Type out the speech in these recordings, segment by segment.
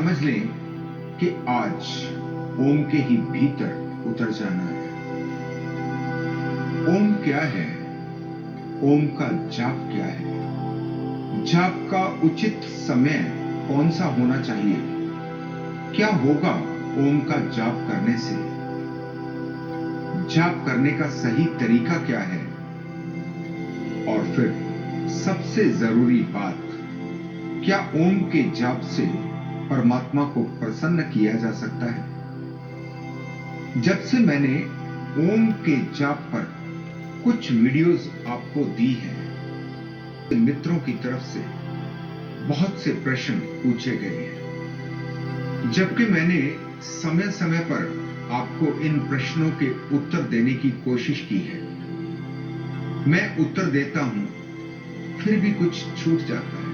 समझ लें कि आज ओम के ही भीतर उतर जाना है। ओम क्या है? ओम का जाप क्या है? जाप का उचित समय कौन सा होना चाहिए? क्या होगा ओम का जाप करने से? जाप करने का सही तरीका क्या है? और फिर सबसे जरूरी बात, क्या ओम के जाप से परमात्मा को प्रसन्न किया जा सकता है? जब से मैंने ओम के जाप पर कुछ वीडियोस आपको दी हैं, मित्रों की तरफ से बहुत से प्रश्न पूछे गए हैं, जबकि मैंने समय समय पर आपको इन प्रश्नों के उत्तर देने की कोशिश की है। मैं उत्तर देता हूं, फिर भी कुछ छूट जाता है।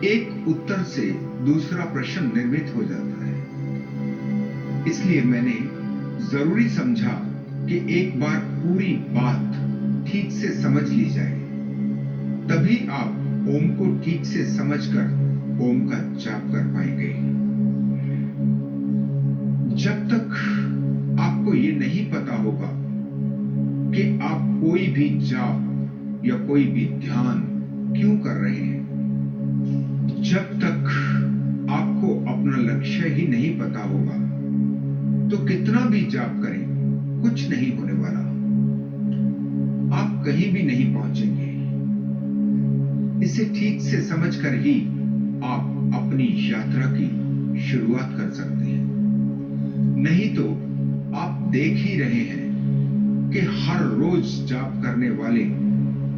एक उत्तर से दूसरा प्रश्न निर्मित हो जाता है। इसलिए मैंने जरूरी समझा कि एक बार पूरी बात ठीक से समझ ली जाए, तभी आप ओम को ठीक से समझकर ओम का जाप कर पाएंगे। जब तक आपको ये नहीं पता होगा कि आप कोई भी जाप या कोई भी ध्यान क्यों कर रहे हैं, जब तक आपको अपना लक्ष्य ही नहीं पता होगा, तो कितना भी जाप करें कुछ नहीं होने वाला। आप कहीं भी नहीं पहुंचेंगे। इसे ठीक से समझकर ही आप अपनी यात्रा की शुरुआत कर सकते हैं। नहीं तो आप देख ही रहे हैं कि हर रोज जाप करने वाले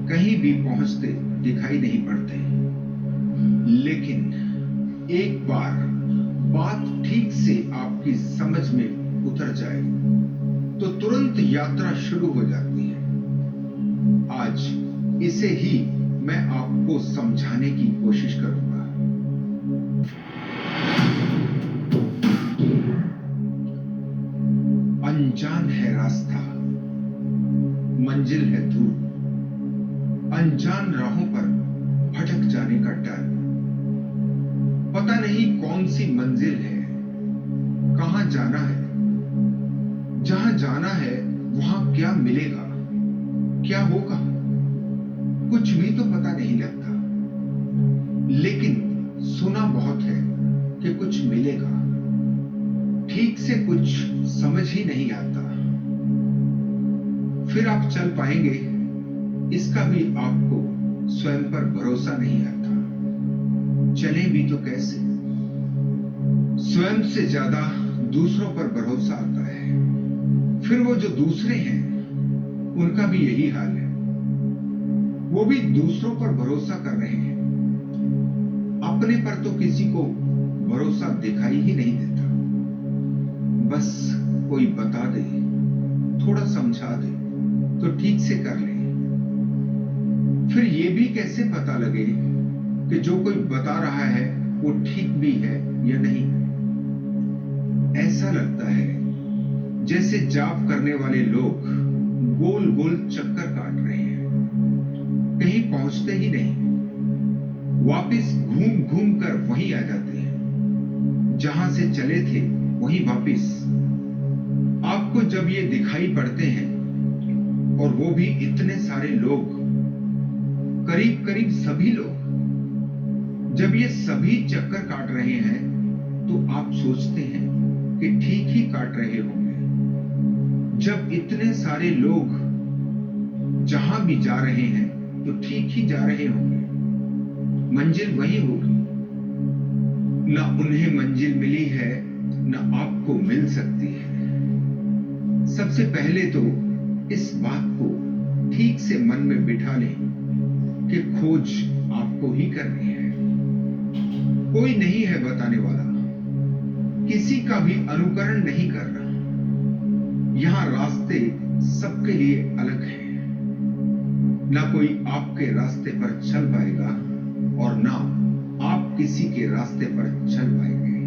कहीं भी पहुंचते दिखाई नहीं पड़ते। लेकिन एक बार बात ठीक से आपकी समझ में उतर जाए तो तुरंत यात्रा शुरू हो जाती है। आज इसे ही मैं आपको समझाने की कोशिश करूंगा। अनजान है रास्ता, मंजिल है दूर, अनजान राहों पर भटक जाने का डर। पता नहीं कौन सी मंजिल है, कहां जाना है, जहां जाना है वहां क्या मिलेगा, क्या होगा, कुछ भी तो पता नहीं लगता। लेकिन सुना बहुत है कि कुछ मिलेगा, ठीक से कुछ समझ ही नहीं आता। फिर आप चल पाएंगे, इसका भी आपको स्वयं पर भरोसा नहीं आता। चलें भी तो कैसे? स्वयं से ज्यादा दूसरों पर भरोसा आता है। फिर वो जो दूसरे हैं, उनका भी यही हाल है। वो भी दूसरों पर भरोसा कर रहे हैं, अपने पर तो किसी को भरोसा दिखाई ही नहीं देता। बस कोई बता दे, थोड़ा समझा दे तो ठीक से कर ले। फिर ये भी कैसे पता लगे कि जो कोई बता रहा है वो ठीक भी है या नहीं? ऐसा लगता है जैसे जाप करने वाले लोग गोल गोल चक्कर काट रहे हैं, कहीं पहुंचते ही नहीं, वापस घूम घूम कर वहीं आ जाते हैं जहां से चले थे, वहीं वापस। आपको जब ये दिखाई पड़ते हैं, और वो भी इतने सारे लोग, करीब करीब सभी लोग, जब ये सभी चक्कर काट रहे हैं, तो आप सोचते हैं कि ठीक ही काट रहे होंगे। जब इतने सारे लोग जहां भी जा रहे हैं तो ठीक ही जा रहे होंगे, मंजिल वही होगी। ना उन्हें मंजिल मिली है, ना आपको मिल सकती है। सबसे पहले तो इस बात को ठीक से मन में बिठा लें कि खोज आपको ही करनी है। कोई नहीं है बताने वाला, किसी का भी अनुकरण नहीं करना। यहां रास्ते सबके लिए अलग हैं। ना कोई आपके रास्ते पर चल पाएगा और ना आप किसी के रास्ते पर चल पाएंगे।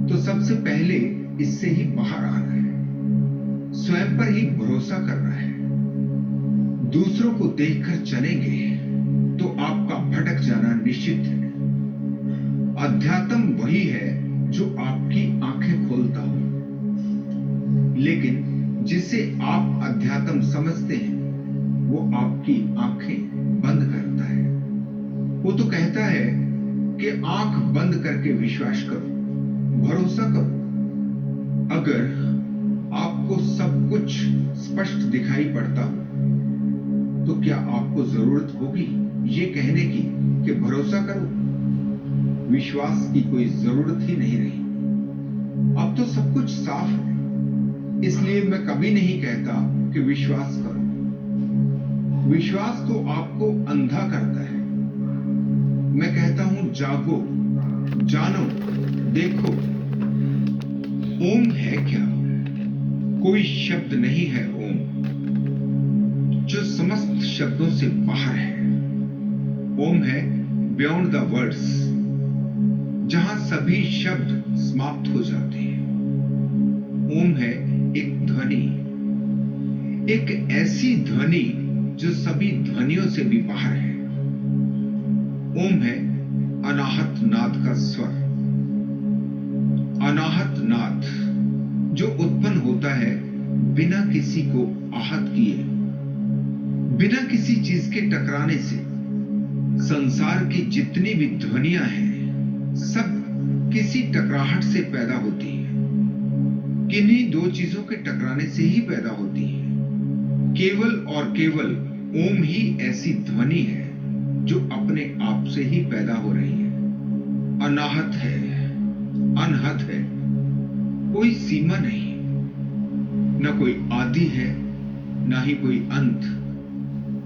तो सबसे पहले इससे ही बाहर आना है, स्वयं पर ही भरोसा करना है। दूसरों को देखकर चलेंगे तो आपका भटक जाना निश्चित है। अध्यात्म वही है जो आपकी आंखें खोलता हो, लेकिन जिसे आप अध्यात्म समझते हैं वो आपकी आंखें बंद करता है। वो तो कहता है कि आंख बंद करके विश्वास करो, भरोसा करो। अगर आपको सब कुछ स्पष्ट दिखाई पड़ता हो तो क्या आपको जरूरत होगी ये कहने की कि भरोसा करो? विश्वास की कोई जरूरत ही नहीं रही। अब तो सब कुछ साफ है, इसलिए मैं कभी नहीं कहता कि विश्वास करो। विश्वास तो आपको अंधा करता है। मैं कहता हूं जागो, जानो, देखो। ओम है क्या? कोई शब्द नहीं है ओम, जो समस्त शब्दों से बाहर है। ओम है बियॉन्ड द वर्ड्स, जहां सभी शब्द समाप्त हो जाते हैं। ओम है एक ध्वनि, एक ऐसी ध्वनि जो सभी ध्वनियों से भी बाहर है। ओम है अनाहत नाद का स्वर। अनाहत नाद जो उत्पन्न होता है बिना किसी को आहत किए, बिना किसी चीज के टकराने से। संसार की जितनी भी ध्वनियां हैं सब किसी टकराहट से पैदा होती है, किन्हीं दो चीजों के टकराने से ही पैदा होती है। केवल और केवल ओम ही ऐसी ध्वनि है जो अपने आप से ही पैदा हो रही है। अनाहत है, अनहद है, कोई सीमा नहीं, न कोई आदि है ना ही कोई अंत।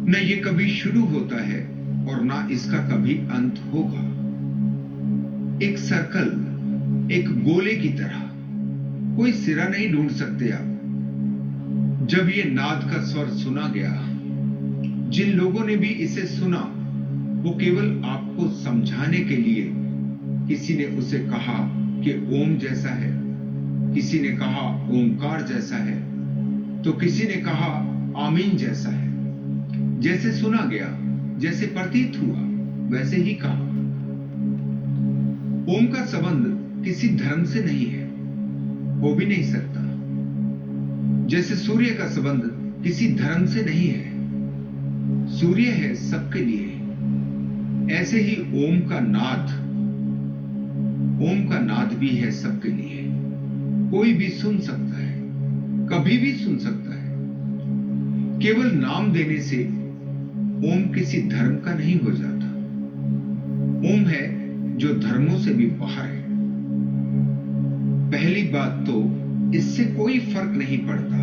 न ये कभी शुरू होता है और ना इसका कभी अंत होगा। एक सर्कल, एक गोले की तरह, कोई सिरा नहीं ढूंढ सकते आप। जब ये नाद का स्वर सुना गया, जिन लोगों ने भी इसे सुना वो केवल आपको समझाने के लिए, किसी ने उसे कहा कि ओम जैसा है, किसी ने कहा ओंकार जैसा है, तो किसी ने कहा आमीन जैसा है। जैसे सुना गया, जैसे प्रतीत हुआ, वैसे ही कहा। ओम का संबंध किसी धर्म से नहीं है, हो भी नहीं सकता। जैसे सूर्य का संबंध किसी धर्म से नहीं है, सूर्य है सबके लिए। ऐसे ही ओम का नाद भी है सबके लिए। कोई भी सुन सकता है, कभी भी सुन सकता है। केवल नाम देने से ओम किसी धर्म का नहीं हो जाता। ओम है जो धर्मों से भी बाहर है। पहली बात तो इससे कोई फर्क नहीं पड़ता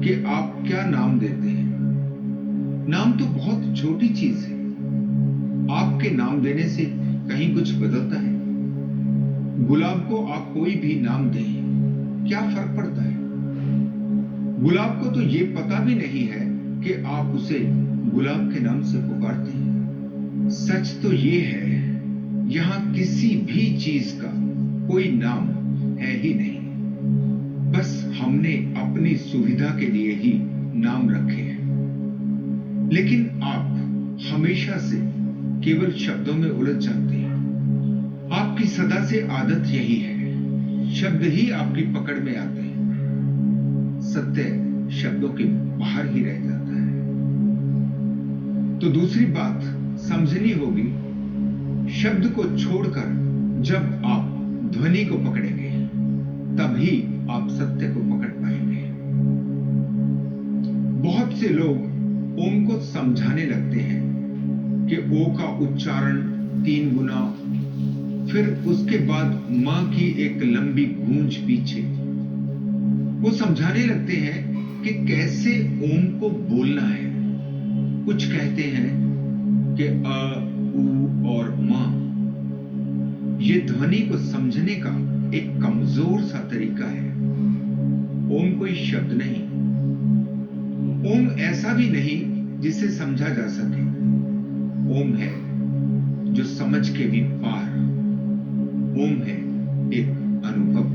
कि आप क्या नाम देते हैं। नाम तो बहुत छोटी चीज है। आपके नाम देने से कहीं कुछ बदलता है? गुलाब को आप कोई भी नाम दें, क्या फर्क पड़ता है? गुलाब को तो ये पता भी नहीं है कि आप उसे गुलाब के नाम से पुकारते हैं। सच तो ये है, यहां किसी भी चीज का कोई नाम है ही नहीं। बस हमने अपनी सुविधा के लिए ही नाम रखे हैं। लेकिन आप हमेशा से केवल शब्दों में उलझ जाते हैं। आपकी सदा से आदत यही है, शब्द ही आपकी पकड़ में आते हैं, सत्य शब्दों के बाहर ही रह जाता है। तो दूसरी बात समझनी होगी, शब्द को छोड़कर जब आप ध्वनि को पकड़ेंगे तभी आप सत्य को पकड़ पाएंगे। बहुत से लोग ओम को समझाने लगते हैं कि ओ का उच्चारण 3 गुना, फिर उसके बाद मां की एक लंबी गूंज पीछे। वो समझाने लगते हैं कि कैसे ओम को बोलना है। कुछ कहते हैं कि अ, उ और मां। ये ध्वनि को समझने का एक कमजोर सा तरीका है। ओम कोई शब्द नहीं, ओम ऐसा भी नहीं जिसे समझा जा सके। ओम है जो समझ के भी पार। ओम है एक अनुभव।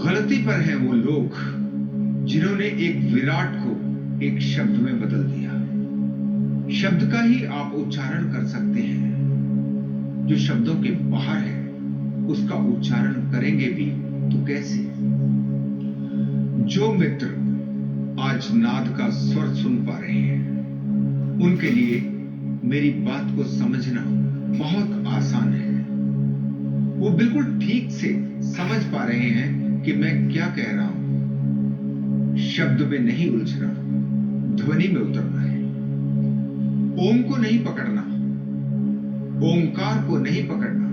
गलती पर हैं वो लोग जिन्होंने एक विराट को एक शब्द में बदल दिया। शब्द का ही आप उच्चारण कर सकते हैं, जो शब्दों के बाहर है उसका उच्चारण करेंगे भी तो कैसे? जो मित्र आज नाद का स्वर सुन पा रहे हैं उनके लिए मेरी बात को समझना बहुत आसान है। वो बिल्कुल ठीक से समझ पा रहे हैं कि मैं क्या कह रहा हूं। शब्द में नहीं उलझना, ध्वनि में उतरना है। ओम को नहीं पकड़ना, ओंकार को नहीं पकड़ना,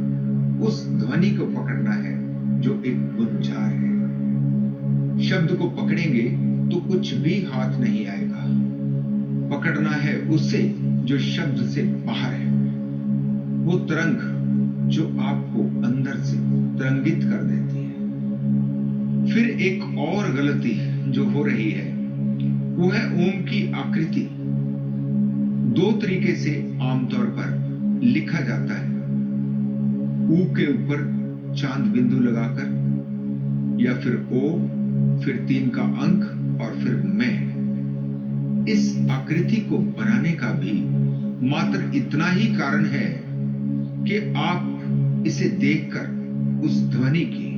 उस ध्वनि को पकड़ना है जो एक गुंजार है। शब्द को पकड़ेंगे तो कुछ भी हाथ नहीं आएगा। पकड़ना है उसे जो शब्द से बाहर है, वो तरंग जो आपको अंदर से तरंगित कर देती है। फिर एक और गलती जो हो रही है वो है ओम की आकृति। दो तरीके से आमतौर पर लिखा जाता है, ऊ के ऊपर चांद बिंदु लगाकर, या फिर ओ, फिर 3 का अंक और फिर मैं। इस आकृति को बनाने का भी मात्र इतना ही कारण है कि आप इसे देखकर उस ध्वनि की,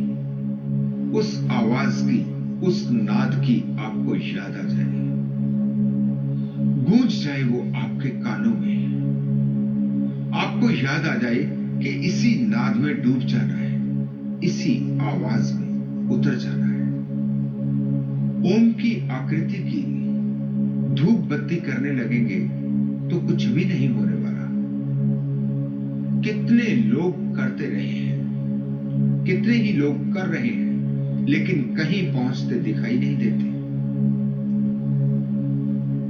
उस आवाज की, उस नाद की आपको याद आ जाए, गूंज जाए वो आपके कानों में, आपको याद आ जाए कि इसी नाद में डूब जाना है, इसी आवाज में उतर जाना है। ओम की आकृति की धूप बत्ती करने लगेंगे तो कुछ भी नहीं होने वाला। कितने लोग करते रहे हैं, कितने ही लोग कर रहे हैं, लेकिन कहीं पहुंचते दिखाई नहीं देते।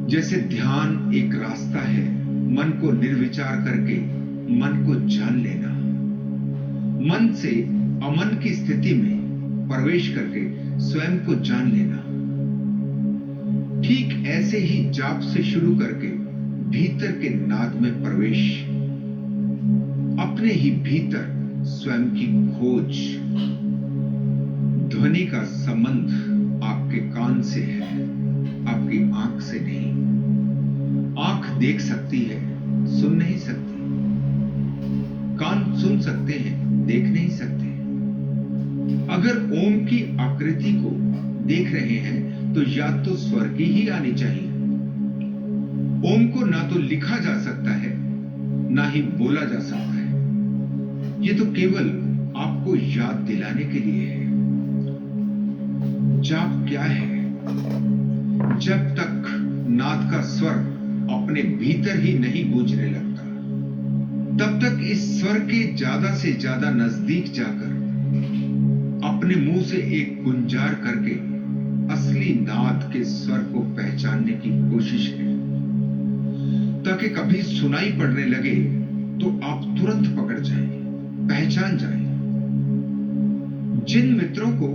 जैसे ध्यान एक रास्ता है, मन को निर्विचार करके मन को जान लेना, मन से अमन की स्थिति में प्रवेश करके स्वयं को जान लेना। ठीक ऐसे ही जाप से शुरू करके भीतर के नाद में प्रवेश, अपने ही भीतर स्वयं की खोज। ध्वनि का संबंध आपके कान से है, आपकी आंख से नहीं। आंख देख सकती है, सुन नहीं सकती। कान सुन सकते हैं, देख नहीं सकते। अगर ओम की आकृति को देख रहे हैं तो या तो स्वर की ही आनी चाहिए। ओम को ना तो लिखा जा सकता है, ना ही बोला जा सकता है। ये तो केवल आपको याद दिलाने के लिए है। जाप क्या है? जब तक नाद का स्वर अपने भीतर ही नहीं गूंजने लगता, तब तक इस स्वर के ज्यादा से ज्यादा नजदीक जाकर अपने मुंह से एक गुंजार करके असली नाद के स्वर को पहचानने की कोशिश करें, ताकि कभी सुनाई पड़ने लगे तो आप तुरंत पकड़ जाएं, पहचान जाएं। जिन मित्रों को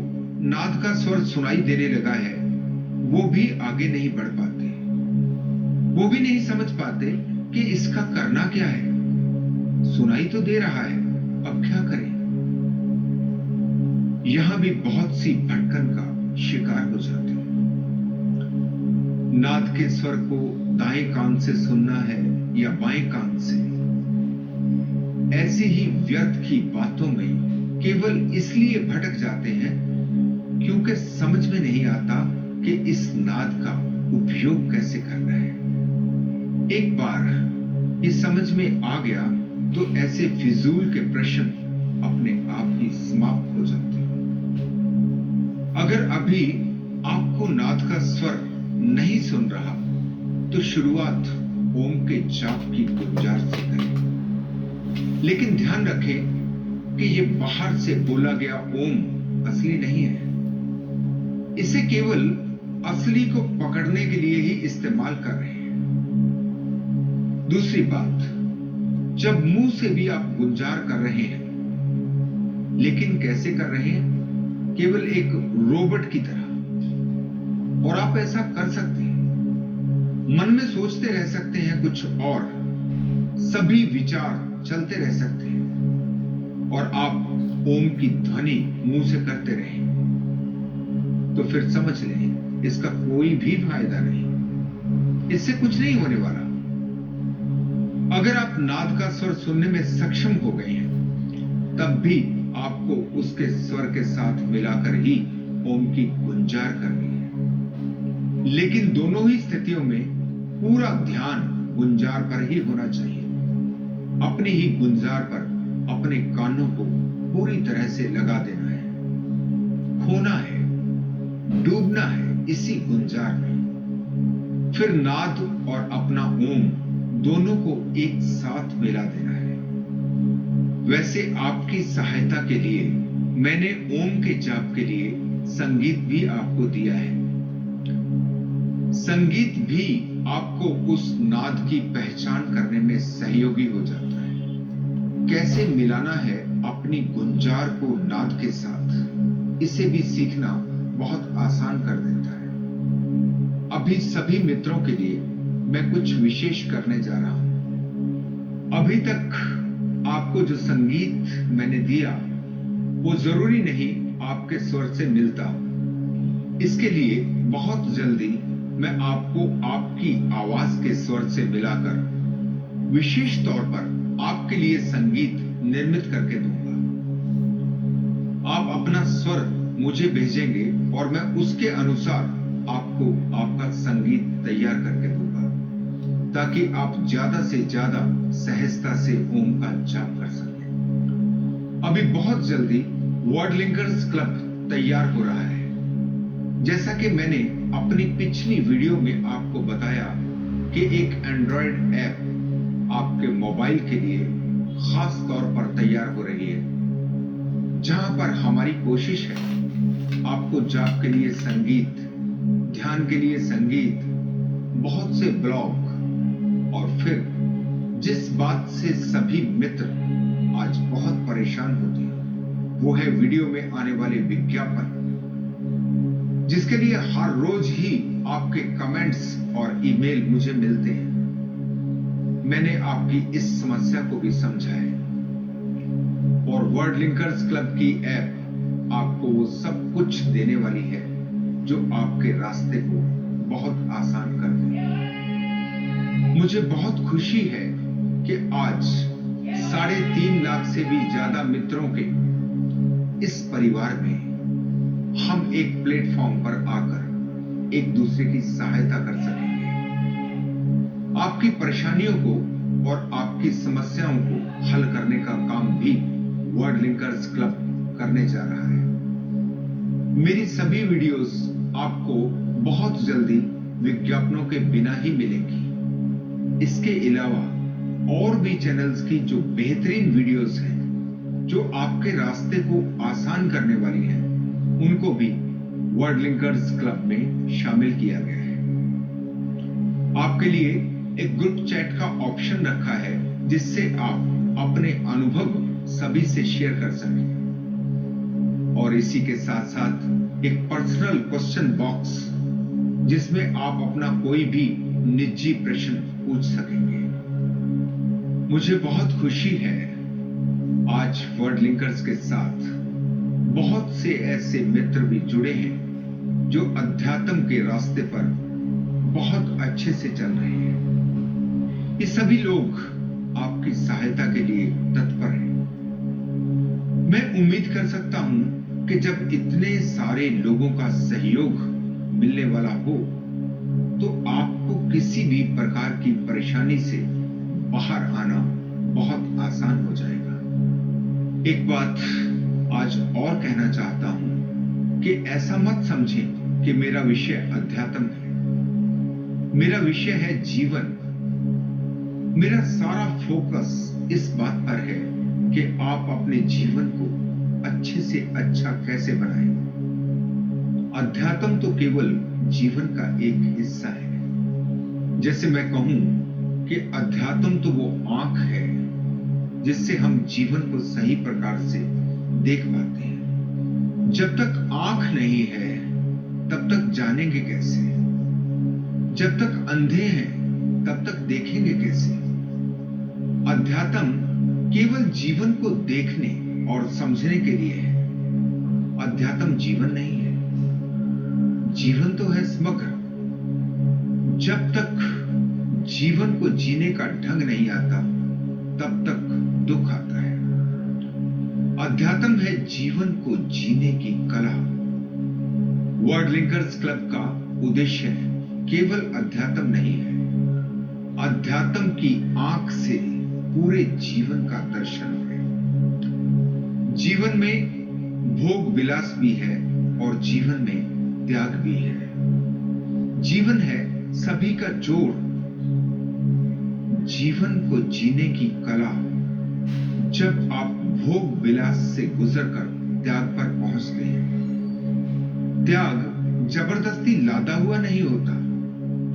नाद का स्वर सुनाई देने लगा है वो भी आगे नहीं बढ़ पाते। वो भी नहीं समझ पाते कि इसका करना क्या है। सुनाई तो दे रहा है, अब क्या करें? यहां भी बहुत सी भटकन का शिकार हो जाते हैं। नाद के स्वर को दाएं कान से सुनना है या बाएं कान से। ऐसी ही व्यर्थ की बातों में केवल इसलिए भटक जाते हैं क्योंकि समझ में नहीं आता कि इस नाद का उपयोग कैसे करना है। एक बार ये समझ में आ गया तो ऐसे फिजूल के प्रश्न अपने आप ही समाप्त हो जाते हैं। अगर अभी आपको नाद का स्वर नहीं सुन रहा तो शुरुआत ओम के जाप की गुंजार से करें। लेकिन ध्यान रखें कि ये बाहर से बोला गया ओम असली नहीं है। इसे केवल असली को पकड़ने के लिए ही इस्तेमाल कर रहे हैं। दूसरी बात, जब मुंह से भी आप गुंजार कर रहे हैं, लेकिन कैसे कर रहे हैं? केवल एक रोबोट की तरह। और आप ऐसा कर सकते हैं, मन में सोचते रह सकते हैं कुछ और, सभी विचार चलते रह सकते हैं और आप ओम की ध्वनि मुंह से करते रहें, तो फिर समझ लें इसका कोई भी फायदा नहीं, इससे कुछ नहीं होने वाला। अगर आप नाद का स्वर सुनने में सक्षम हो गए हैं तब भी आपको उसके स्वर के साथ मिलाकर ही ओम की गुंजार करनी है। लेकिन दोनों ही स्थितियों में पूरा ध्यान गुंजार पर ही होना चाहिए। अपनी ही गुंजार पर अपने कानों को पूरी तरह से लगा देना है, खोना है, डूबना है इसी गुंजार में। फिर नाद और अपना ओम दोनों को एक साथ मिला देना है। वैसे आपकी सहायता के लिए मैंने ओम के जाप के लिए संगीत भी आपको दिया है। संगीत भी आपको उस नाद की पहचान करने में सहयोगी हो जाता है। कैसे मिलाना है अपनी गुंजार को नाद के साथ, इसे भी सीखना बहुत आसान कर देता है। अभी सभी मित्रों के लिए मैं कुछ विशेष करने जा रहा हूं। अभी तक आपको जो संगीत मैंने दिया वो जरूरी नहीं आपके स्वर से मिलता। इसके लिए बहुत जल्दी मैं आपको आपकी आवाज के स्वर से मिलाकर विशेष तौर पर आपके लिए संगीत निर्मित करके दूंगा। आप अपना स्वर मुझे भेजेंगे और मैं उसके अनुसार आपको आपका संगीत तैयार करके दूंगा, ताकि आप ज्यादा से ज्यादा सहजता से ओम का जाप कर सकें। अभी बहुत जल्दी वर्ड लिंकर्स क्लब तैयार हो रहा है। जैसा कि मैंने अपनी पिछली वीडियो में आपको बताया कि एक एंड्रॉयड ऐप आपके मोबाइल के लिए खास तौर पर तैयार हो रही है, जहां पर हमारी कोशिश है आपको जाप के लिए संगीत, ध्यान के लिए संगीत, बहुत से ब्लॉग और फिर जिस बात से सभी मित्र आज बहुत परेशान होते हैं वो है वीडियो में आने वाले विज्ञापन, जिसके लिए हर रोज ही आपके कमेंट्स और ईमेल मुझे मिलते हैं। मैंने आपकी इस समस्या को भी समझा है और वर्ड लिंकर्स क्लब की ऐप आपको वो सब कुछ देने वाली है जो आपके रास्ते को बहुत आसान कर दे। मुझे बहुत खुशी है कि आज 3.5 लाख से भी ज्यादा मित्रों के इस परिवार में हम एक प्लेटफॉर्म पर आकर एक दूसरे की सहायता कर सकेंगे। आपकी परेशानियों को और आपकी समस्याओं को हल करने का काम भी वर्ड लिंकर्स क्लब करने जा रहा है। मेरी सभी वीडियोस आपको बहुत जल्दी विज्ञापनों के बिना ही मिलेंगी। इसके अलावा और भी चैनल्स की जो बेहतरीन वीडियोस हैं, जो आपके रास्ते को आसान करने वाली हैं, उनको भी वर्ड लिंकर्स क्लब में शामिल किया गया है। आपके लिए एक ग्रुप चैट का ऑप्शन रखा है, जिससे आप अपने अनुभव सभी से शेयर कर सकें। और इसी के साथ साथ एक पर्सनल क्वेश्चन बॉक्स, जिसमें आप अपना कोई भी निजी प्रश्न पूछ सकेंगे। मुझे बहुत खुशी है आज वर्ड लिंकर्स के साथ बहुत से ऐसे मित्र भी जुड़े हैं जो अध्यात्म के रास्ते पर बहुत अच्छे से चल रहे हैं। ये सभी लोग आपकी सहायता के लिए तत्पर हैं। मैं उम्मीद कर सकता हूं कि जब इतने सारे लोगों का सहयोग मिलने वाला हो तो आपको किसी भी प्रकार की परेशानी से बाहर आना बहुत आसान हो जाएगा। एक बात आज और कहना चाहता हूं कि ऐसा मत समझें कि मेरा विषय अध्यात्म है। मेरा विषय है जीवन। मेरा सारा फोकस इस बात पर है कि आप अपने जीवन को अच्छे से अच्छा कैसे बनाएं। अध्यात्म तो केवल जीवन का एक हिस्सा है। जैसे मैं कहूं कि अध्यात्म तो वो आंख है जिससे हम जीवन को सही प्रकार से देख पाते हैं। जब तक आंख नहीं है तब तक जानेंगे कैसे? जब तक अंधे हैं तब तक देखेंगे कैसे? अध्यात्म केवल जीवन को देखने और समझने के लिए है। अध्यात्म जीवन नहीं है। जीवन तो है समग्र। जब तक जीवन को जीने का ढंग नहीं आता तब तक दुख आता है। अध्यात्म है जीवन को जीने की कला। वर्ल्ड लिंकर्स क्लब का उद्देश्य केवल अध्यात्म नहीं है, अध्यात्म की आंख से पूरे जीवन का दर्शन है। जीवन में भोग विलास भी है और जीवन में त्याग भी है। जीवन है सभी का जोड़। जीवन को जीने की कला जब आप भोग विलास से गुजरकर त्याग पर पहुंचते हैं। त्याग जबरदस्ती लादा हुआ नहीं होता,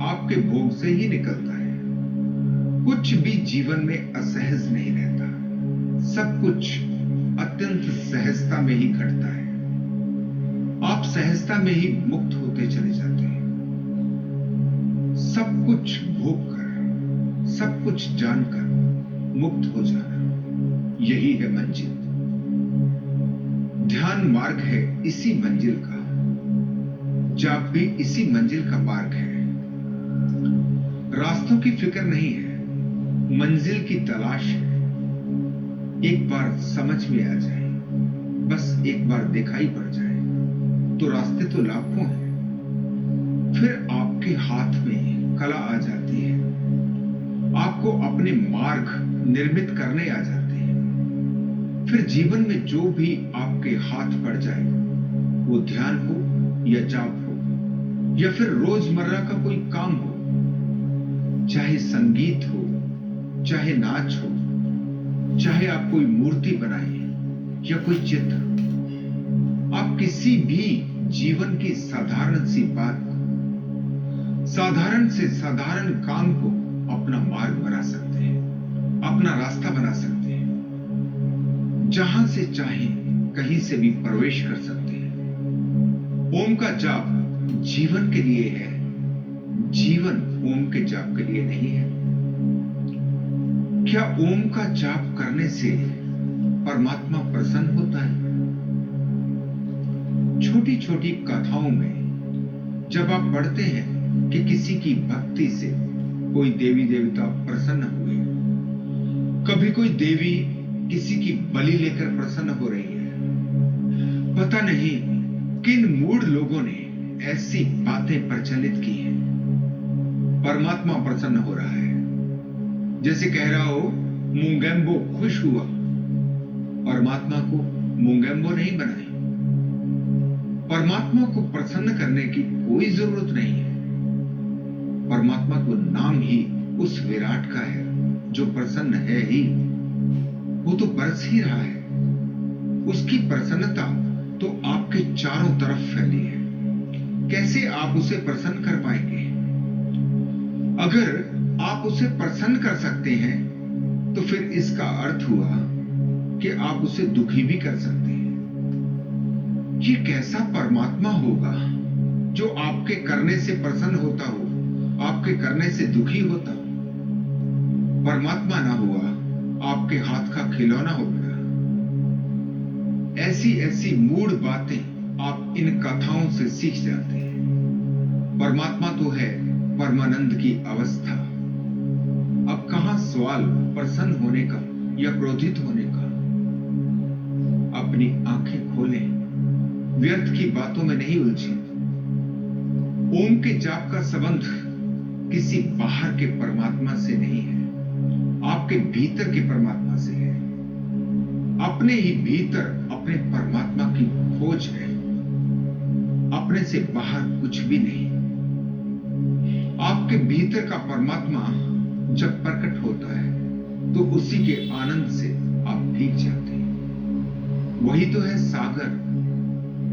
आपके भोग से ही निकलता है। कुछ भी जीवन में असहज नहीं रहता, सब कुछ अत्यंत सहजता में ही घटता है। आप सहजता में ही मुक्त होते चले जाते हैं। सब कुछ भोग कर, सब कुछ जानकर मुक्त हो जाना, यही है मंजिल। ध्यान मार्ग है इसी मंजिल का, जाप भी इसी मंजिल का मार्ग है। रास्तों की फिक्र नहीं है, मंजिल की तलाश है। एक बार समझ में आ जाए, बस एक बार दिखाई पड़ जाए तो रास्ते तो लाखों हैं। फिर आपके हाथ में कला आ जाती है, आपको अपने मार्ग निर्मित करने आ जाते हैं। फिर जीवन में जो भी आपके हाथ पड़ जाए, वो ध्यान हो या जाप हो या फिर रोजमर्रा का कोई काम हो, चाहे संगीत हो, चाहे नाच हो, चाहे आप कोई मूर्ति बनाए या कोई चित्र, आप किसी भी जीवन की साधारण सी बात को, साधारण से साधारण काम को अपना मार्ग बना सकते हैं, अपना रास्ता बना सकते हैं। जहां से चाहे कहीं से भी प्रवेश कर सकते हैं। ओम का जाप जीवन के लिए है, जीवन ओम के जाप के लिए नहीं है। क्या ओम का जाप करने से परमात्मा प्रसन्न होता है? छोटी छोटी कथाओं में जब आप पढ़ते हैं कि किसी की भक्ति से कोई देवी देवता प्रसन्न हुए, कभी कोई देवी किसी की बलि लेकर प्रसन्न हो रही है, पता नहीं किन मूढ़ लोगों ने ऐसी बातें प्रचलित की हैं। परमात्मा प्रसन्न हो रहा है, जैसे कह रहा हो मुंगेम्बो खुश हुआ। परमात्मा को मुंगेम्बो नहीं बनाए। परमात्मा को प्रसन्न करने की कोई जरूरत नहीं है। परमात्मा को नाम ही उस विराट का है जो प्रसन्न है ही, वो तो बरस ही रहा है। उसकी प्रसन्नता तो आपके चारों तरफ फैली है। कैसे आप उसे प्रसन्न कर पाएंगे? अगर आप उसे प्रसन्न कर सकते हैं तो फिर इसका अर्थ हुआ कि आप उसे दुखी भी कर सकते हैं। ये कैसा परमात्मा होगा जो आपके करने से प्रसन्न होता हो, आपके करने से दुखी होता हो? परमात्मा ना हुआ, आपके हाथ का खिलौना हो गया। ऐसी ऐसी मूढ़ बातें आप इन कथाओं से सीख जाते हैं। परमात्मा तो है परमानंद की अवस्था। अब कहां सवाल प्रसन्न होने का या क्रोधित होने का? अपनी आंखें खोलें, व्यर्थ की बातों में नहीं उलझें। ओम के जाप का संबंध किसी बाहर के परमात्मा से नहीं है, आपके भीतर के परमात्मा से है। अपने ही भीतर अपने परमात्मा की खोज है, अपने से बाहर कुछ भी नहीं। आपके भीतर का परमात्मा जब प्रकट होता है तो उसी के आनंद से आप भीग जाते हैं। वही तो है सागर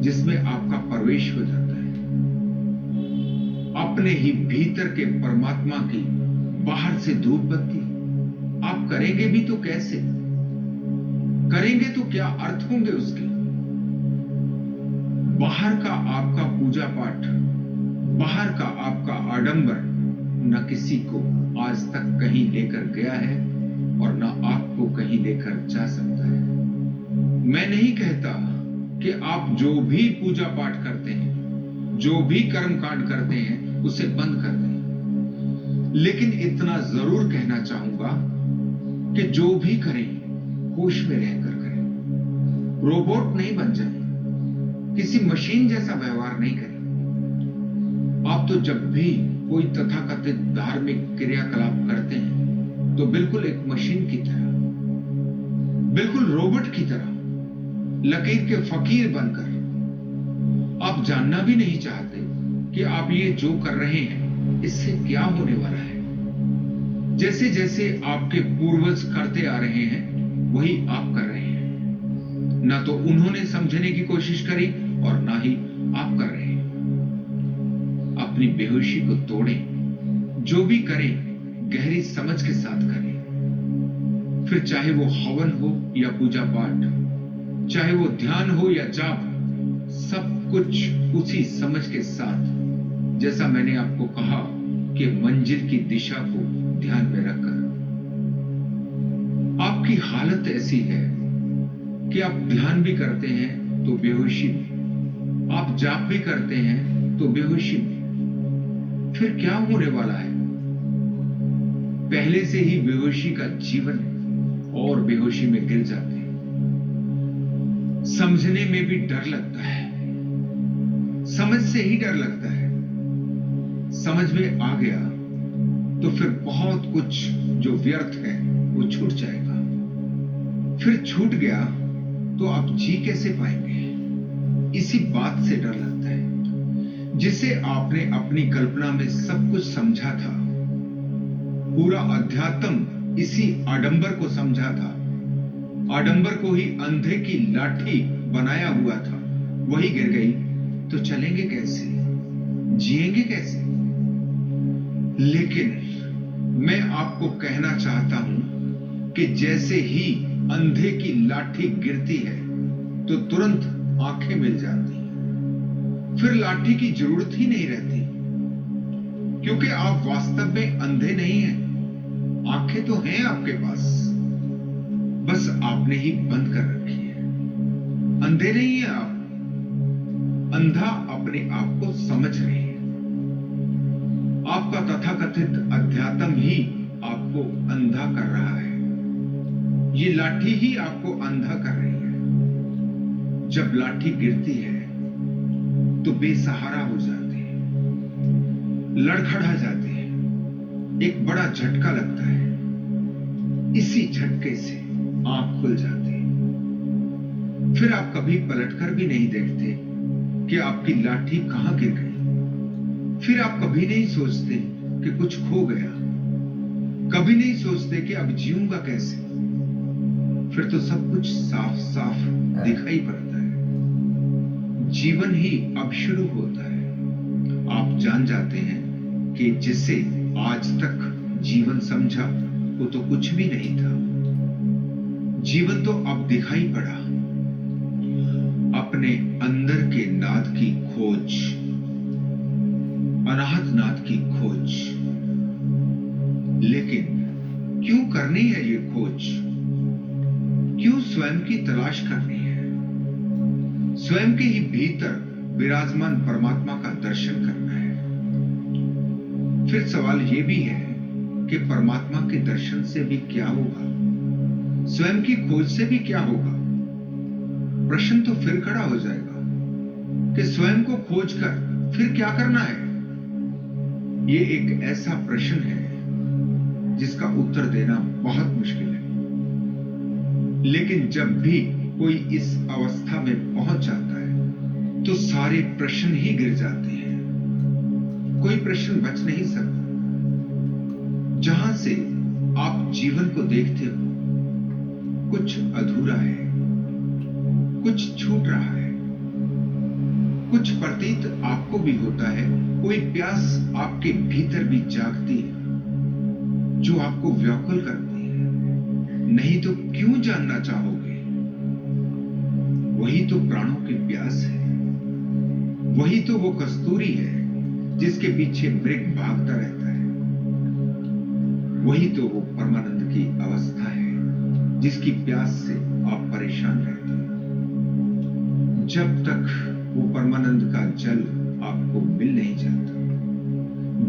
जिसमें आपका प्रवेश हो जाता है। अपने ही भीतर के परमात्मा की बाहर से धूप बत्ती आप करेंगे भी तो कैसे? करेंगे तो क्या अर्थ होंगे उसके? बाहर का आपका पूजा पाठ, बाहर का आपका आडंबर न किसी को आज तक कहीं लेकर गया है और न आपको कहीं लेकर जा सकता है। मैं नहीं कहता कि आप जो भी पूजा पाठ करते हैं, जो भी कर्म कांड करते हैं, उसे बंद कर दें। लेकिन इतना जरूर कहना चाहूंगा कि जो भी करें होश में रहकर करें। रोबोट नहीं बन जाए, किसी मशीन जैसा व्यवहार नहीं करें। आप तो जब भी कोई तथाकथित धार्मिक क्रियाकलाप करते हैं तो बिल्कुल एक मशीन की तरह, बिल्कुल रोबोट की तरह, लकीर के फकीर बनकर। आप जानना भी नहीं चाहते कि आप ये जो कर रहे हैं इससे क्या होने वाला है। जैसे जैसे आपके पूर्वज करते आ रहे हैं वही आप कर रहे हैं। ना तो उन्होंने समझने की कोशिश करी और ना ही आप कर रहे हैं। अपनी बेहोशी को तोड़ें। जो भी करें गहरी समझ के साथ करें। फिर चाहे वो हवन हो या पूजा पाठ, चाहे वो ध्यान हो या जाप, सब कुछ उसी समझ के साथ, जैसा मैंने आपको कहा कि मंजिल की दिशा को ध्यान में रखकर। आपकी हालत ऐसी है कि आप ध्यान भी करते हैं तो बेहोशी में, आप जाप भी करते हैं तो बेहोशी में। फिर क्या होने वाला है? पहले से ही बेहोशी का जीवन है और बेहोशी में गिर जाते हैं। समझने में भी डर लगता है, समझ से ही डर लगता है। समझ में आ गया तो फिर बहुत कुछ जो व्यर्थ है वो छूट जाएगा। फिर छूट गया तो आप जी कैसे पाएंगे? इसी बात से डर लगता है। जिसे आपने अपनी कल्पना में सब कुछ समझा था, पूरा अध्यात्म इसी आडंबर को समझा था, आडंबर को ही अंधे की लाठी बनाया हुआ था, वही गिर गई तो चलेंगे कैसे, जिएंगे कैसे? लेकिन मैं आपको कहना चाहता हूं कि जैसे ही अंधे की लाठी गिरती है तो तुरंत आंखें मिल जाती हैं। फिर लाठी की जरूरत ही नहीं रहती, क्योंकि आप वास्तव में अंधे नहीं हैं। आंखें तो हैं आपके पास, बस आपने ही बंद कर रखी है। अंधे नहीं है आप, अंधा अपने आप को समझ रहे हैं। आपका तथाकथित अध्यात्म ही आपको अंधा कर रहा है। ये लाठी ही आपको अंधा कर रही है। जब लाठी गिरती है तो बेसहारा हो जाते हैं, लड़खड़ा जाते हैं, एक बड़ा झटका लगता है। इसी झटके से आंख खुल जाती है। फिर आप कभी पलटकर भी नहीं देखते कि आपकी लाठी कहां गिर गई। फिर आप कभी नहीं सोचते कि कुछ खो गया, कभी नहीं सोचते कि अब जीऊंगा कैसे। फिर तो सब कुछ साफ साफ दिखाई पड़ता है। जीवन ही अब शुरू होता है। आप जान जाते हैं कि जिसे आज तक जीवन समझा वो तो कुछ भी नहीं था। जीवन तो अब दिखाई पड़ा। अपने अंदर के नाद की खोज, अनाहत नाद की खोज। लेकिन क्यों करनी है ये खोज? क्यों स्वयं की तलाश करनी है? स्वयं के ही भीतर विराजमान परमात्मा का दर्शन करना है। फिर सवाल यह भी है कि परमात्मा के दर्शन से भी क्या होगा, स्वयं की खोज से भी क्या होगा? प्रश्न तो फिर खड़ा हो जाएगा कि स्वयं को खोज कर फिर क्या करना है। यह एक ऐसा प्रश्न है जिसका उत्तर देना बहुत मुश्किल है। लेकिन जब भी कोई इस अवस्था में पहुंच जाता है तो सारे प्रश्न ही गिर जाते हैं। कोई प्रश्न बच नहीं सकता। जहां से आप जीवन को देखते हो कुछ अधूरा है, कुछ छूट रहा है, कुछ प्रतीत आपको भी होता है। कोई प्यास आपके भीतर भी जागती है जो आपको व्याकुल करती है। नहीं तो क्यों जानना चाहोगे? वही तो प्राणों की प्यास है, वही तो वो कस्तूरी है जिसके पीछे मृग भागता रहता है। वही तो वो परमानंद की अवस्था है जिसकी प्यास से आप परेशान रहते हैं। जब तक वो परमानंद का जल आपको मिल नहीं जाता,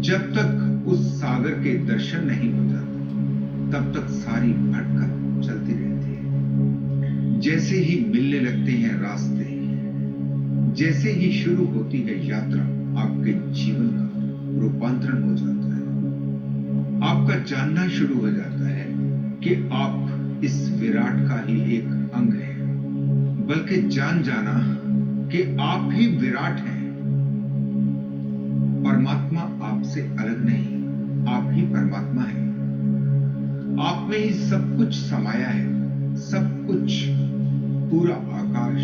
जब तक उस सागर के दर्शन नहीं हो जाते, तब तक सारी भटकन चलती रहती है। जैसे ही मिलने लगते हैं रास्ते, जैसे ही शुरू होती है यात्रा, आपके जीवन का रूपांतरण हो जाता है। आपका जानना शुरू हो जाता है कि आप इस विराट का ही एक अंग हैं, बल्कि जान जाना कि आप ही विराट हैं। परमात्मा आपसे अलग नहीं, आप ही परमात्मा हैं। आप में ही सब कुछ समाया है, सब कुछ, पूरा आकाश,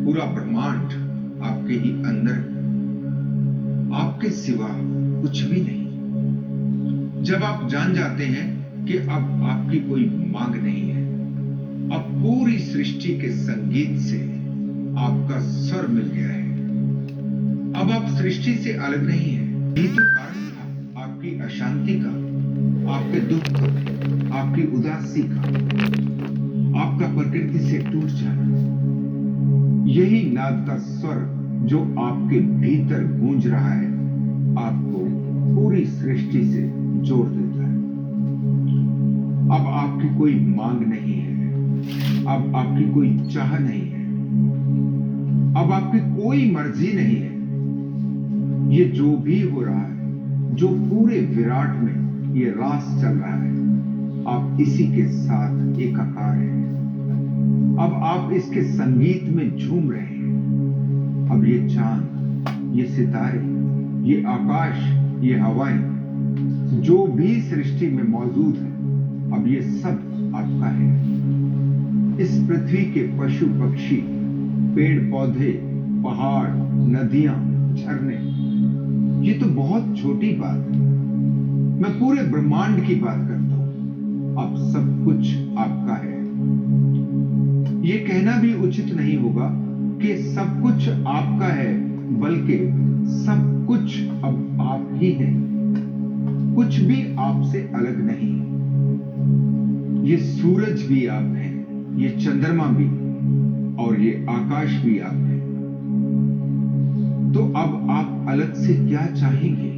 पूरा ब्रह्मांड आपके ही अंदर है। आपके सिवा कुछ भी नहीं। जब आप जान जाते हैं कि अब आपकी कोई मांग नहीं है, अब पूरी सृष्टि के संगीत से आपका स्वर मिल गया है, अब आप सृष्टि से अलग नहीं है। यही तो कारण था आपकी अशांति का, आपके दुख का, आपकी उदासी का, आपका प्रकृति से टूट जाना। यही नाद का स्वर जो आपके भीतर गूंज रहा है, आपको पूरी सृष्टि से जोड़ देता है। अब आपकी कोई मांग नहीं है, अब आपकी कोई चाह नहीं है, अब आपकी कोई मर्जी नहीं है। ये जो भी हो रहा है, जो पूरे विराट में ये रास चल रहा है, आप इसी के साथ एकाकार हैं। अब आप इसके संगीत में झूम रहे हैं। अब ये चांद, ये सितारे, ये आकाश, ये हवाएं, जो भी सृष्टि में मौजूद है, अब ये सब आपका है। इस पृथ्वी के पशु पक्षी, पेड़ पौधे, पहाड़, नदियां, झरने, ये तो बहुत छोटी बात है। मैं पूरे ब्रह्मांड की बात करता हूं। अब सब कुछ आपका है। ये कहना भी उचित नहीं होगा कि सब कुछ आपका है, बल्कि सब कुछ अब आप ही हैं। कुछ भी आपसे अलग नहीं। ये सूरज भी आप हैं, ये चंद्रमा भी, और ये आकाश भी आप हैं। तो अब आप अलग से क्या चाहेंगे?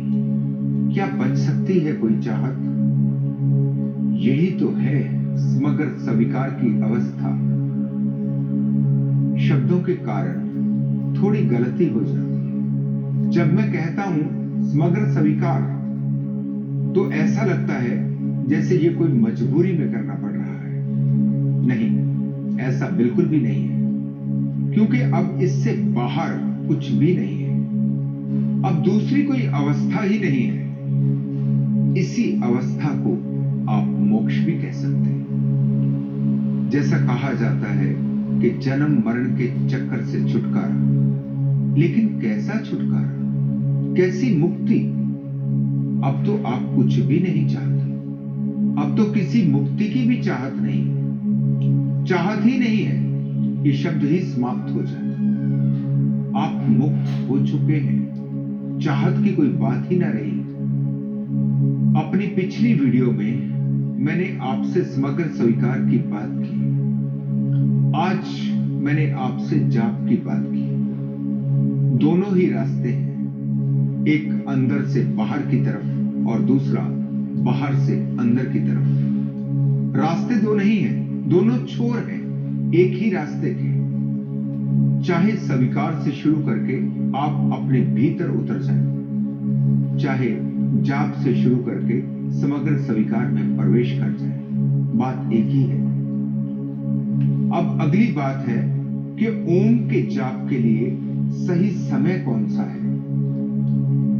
क्या बच सकती है कोई चाहत? यही तो है समग्र स्वीकार की अवस्था। शब्दों के कारण थोड़ी गलती हो जाती है। जब मैं कहता हूं समग्र स्वीकार, तो ऐसा लगता है जैसे ये कोई मजबूरी में करना पड़ रहा है। नहीं, ऐसा बिल्कुल भी नहीं है, क्योंकि अब इससे बाहर कुछ भी नहीं है। अब दूसरी कोई अवस्था ही नहीं है। इसी अवस्था को आप मोक्ष भी कह सकते हैं। जैसा कहा जाता है कि जन्म मरण के चक्कर से छुटकारा, लेकिन कैसा छुटकारा, कैसी मुक्ति? अब तो आप कुछ भी नहीं चाहते। अब तो किसी मुक्ति की भी चाहत नहीं, चाहत ही नहीं है। ये शब्द ही समाप्त हो जाए। आप मुक्त हो चुके हैं, चाहत की कोई बात ही ना रही। अपनी पिछली वीडियो में मैंने आपसे समग्र स्वीकार की बात की। आज मैंने आपसे जाप की बात की। दोनों ही रास्ते हैं, एक अंदर से बाहर की तरफ और दूसरा बाहर से अंदर की तरफ। रास्ते दो नहीं हैं, दोनों छोर हैं एक ही रास्ते के। चाहे स्वीकार से शुरू करके आप अपने भीतर उतर जाएं, चाहे जाप से शुरू करके समग्र स्वीकार में प्रवेश कर जाएं, बात एक ही है। अब अगली बात है कि ओम के जाप के लिए सही समय कौन सा है?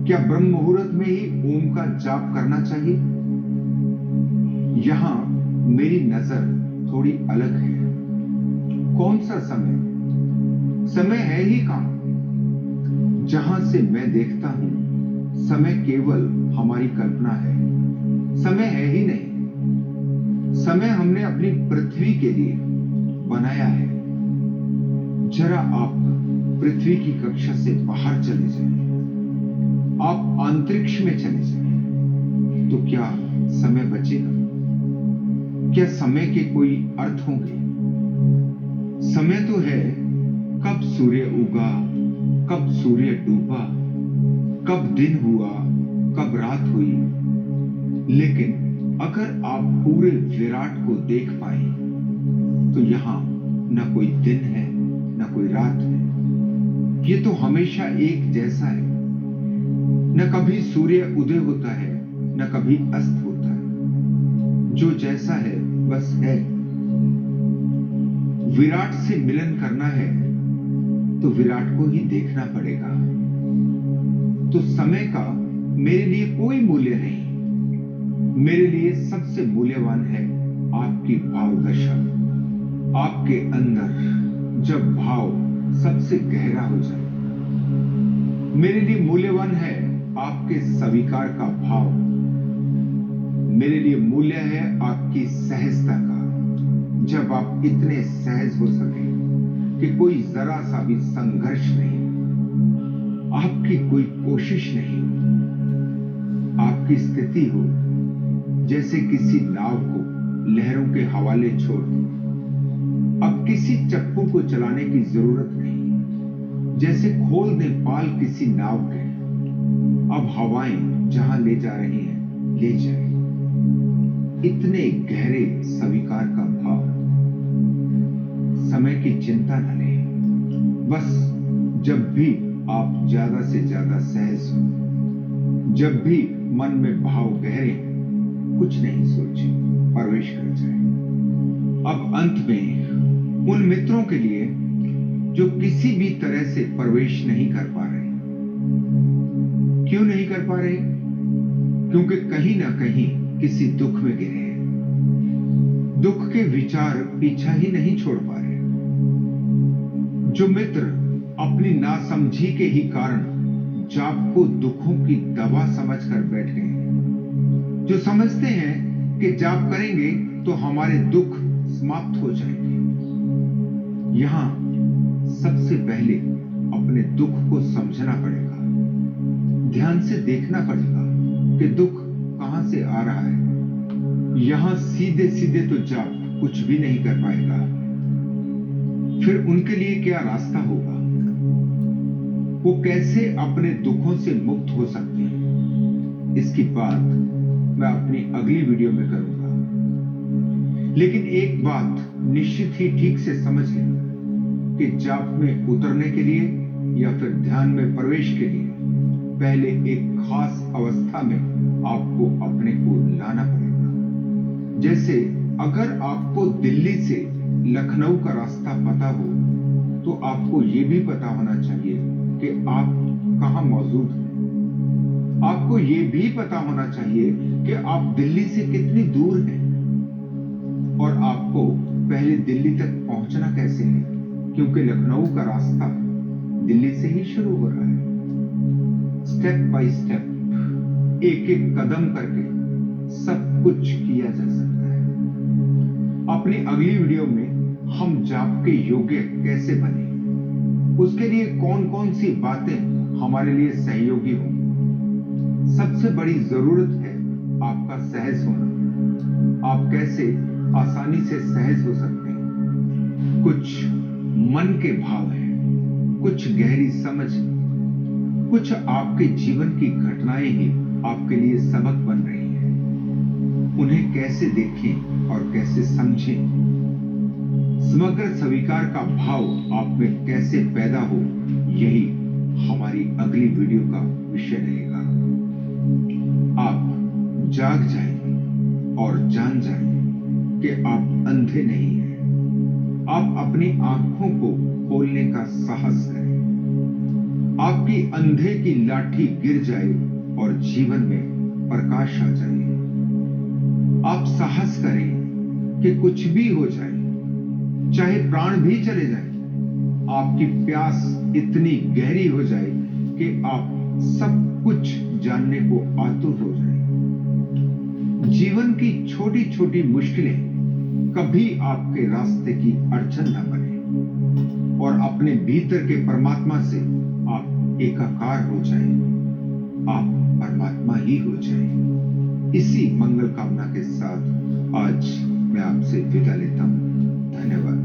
क्या ब्रह्म मुहूर्त में ही ओम का जाप करना चाहिए? यहां मेरी नजर थोड़ी अलग है। कौन सा समय? समय है ही कहां? जहां से मैं देखता हूं, समय केवल हमारी कल्पना है। समय है ही नहीं। समय हमने अपनी पृथ्वी के लिए बनाया है। जरा आप पृथ्वी की कक्षा से बाहर चले जाएं, आप अंतरिक्ष में चले जाएं, तो क्या समय बचेगा? क्या समय के कोई अर्थ होंगे? समय तो है कब सूर्य उगा, कब सूर्य डूबा, कब दिन हुआ, कब रात हुई। लेकिन अगर आप पूरे विराट को देख पाए, तो यहां न कोई दिन है न कोई रात है, ये तो हमेशा एक जैसा है। न कभी सूर्य उदय होता है न कभी अस्त होता है, जो जैसा है बस है। विराट से मिलन करना है तो विराट को ही देखना पड़ेगा। तो समय का मेरे लिए कोई मूल्य नहीं। मेरे लिए सबसे मूल्यवान है आपकी भाव दशा। आपके अंदर जब भाव सबसे गहरा हो जाए। मेरे लिए मूल्यवान है आपके स्वीकार का भाव। मेरे लिए मूल्य है आपकी सहजता का। जब आप इतने सहज हो सके कि कोई जरा सा भी संघर्ष नहीं, आपकी कोई कोशिश नहीं, आपकी स्थिति हो जैसे किसी नाव को लहरों के हवाले छोड़ दो। अब किसी चप्पू को चलाने की जरूरत नहीं, जैसे खोल दें पाल किसी नाव के। अब हवाएं जहां ले जा रही हैं ले जाए। इतने गहरे स्वीकार का भाव। समय की चिंता न लें। बस जब भी आप ज्यादा से ज्यादा सहज हो, जब भी मन में भाव गहरे, कुछ नहीं सोचे, प्रवेश कर जाए। अब अंत में उन मित्रों के लिए जो किसी भी तरह से प्रवेश नहीं कर पा रहे। क्यों नहीं कर पा रहे? क्योंकि कहीं ना कहीं किसी दुख में गिरे हैं। दुख के विचार पीछा ही नहीं छोड़ पा रहे। जो मित्र अपनी नासमझी के ही कारण जाप को दुखों की दवा समझकर बैठ गए हैं, जो समझते हैं कि जाप करेंगे तो हमारे दुख समाप्त हो जाएंगे। यहां सबसे पहले अपने दुख को समझना पड़ेगा, ध्यान से देखना पड़ेगा कि दुख कहां से आ रहा है। यहां सीधे सीधे तो जाप कुछ भी नहीं कर पाएगा। फिर उनके लिए क्या रास्ता होगा? वो कैसे अपने दुखों से मुक्त हो सकते हैं? इसकी बात मैं अपनी अगली वीडियो में करूंगा। लेकिन एक बात निश्चित ही ठीक से समझ लें कि जाप में उतरने के लिए या फिर ध्यान में प्रवेश के लिए पहले एक खास अवस्था में आपको अपने को लाना पड़ेगा। जैसे अगर आपको दिल्ली से लखनऊ का रास्ता पता हो तो आपको यह भी पता होना चाहिए कि आप कहां मौजूद हैं। आपको यह भी पता होना चाहिए कि आप दिल्ली से कितनी दूर हैं और आपको पहले दिल्ली तक पहुंचना कैसे है, क्योंकि लखनऊ का रास्ता दिल्ली से ही शुरू हो रहा है। स्टेप बाय स्टेप, एक एक कदम करके सब कुछ किया जा सकता है। अपनी अगली वीडियो में हम जाप के योग्य कैसे बने, उसके लिए कौन कौन सी बातें हमारे लिए सहयोगी होंगी। सबसे बड़ी जरूरत है आपका सहज होना। आप कैसे आसानी से सहज हो सकते हैं। कुछ मन के भाव हैं, कुछ गहरी समझ, कुछ आपके जीवन की घटनाएं ही आपके लिए सबक बन रही हैं। उन्हें कैसे देखें और कैसे समझें। समग्र स्वीकार का भाव आप में कैसे पैदा हो, यही हमारी अगली वीडियो का विषय रहेगा। आप जाग जाएं और जान जाएं कि आप अंधे नहीं हैं। आप अपनी आंखों को खोलने का साहस करें। आपकी अंधे की लाठी गिर जाए और जीवन में प्रकाश आ जाए। आप साहस करें कि कुछ भी हो जाए, चाहे प्राण भी चले जाए, आपकी प्यास इतनी गहरी हो जाए कि आप सब कुछ जानने को आतुर हो जाए। जीवन की छोटी छोटी मुश्किलें कभी आपके रास्ते की अड़चन न बने और अपने भीतर के परमात्मा से आप एकाकार हो जाए। आप परमात्मा ही हो जाए। इसी मंगल कामना के साथ आज मैं आपसे विदा लेता हूं। धन्यवाद।